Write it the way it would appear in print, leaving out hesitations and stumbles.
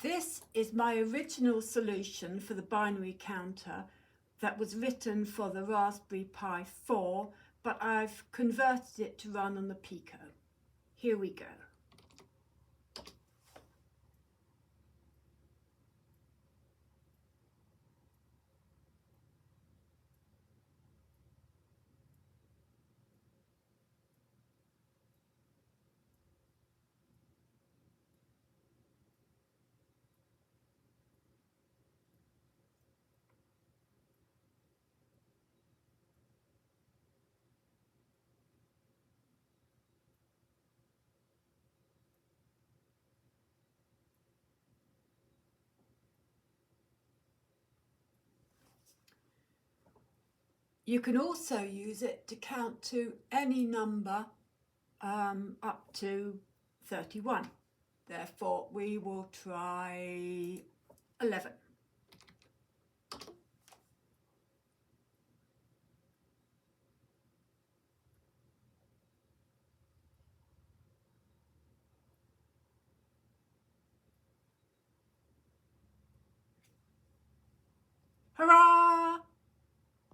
This is my original solution for the binary counter that was written for the Raspberry Pi 4, but I've converted it to run on the Pico. Here we go. You can also use it to count to any number up to 31. Therefore, we will try 11.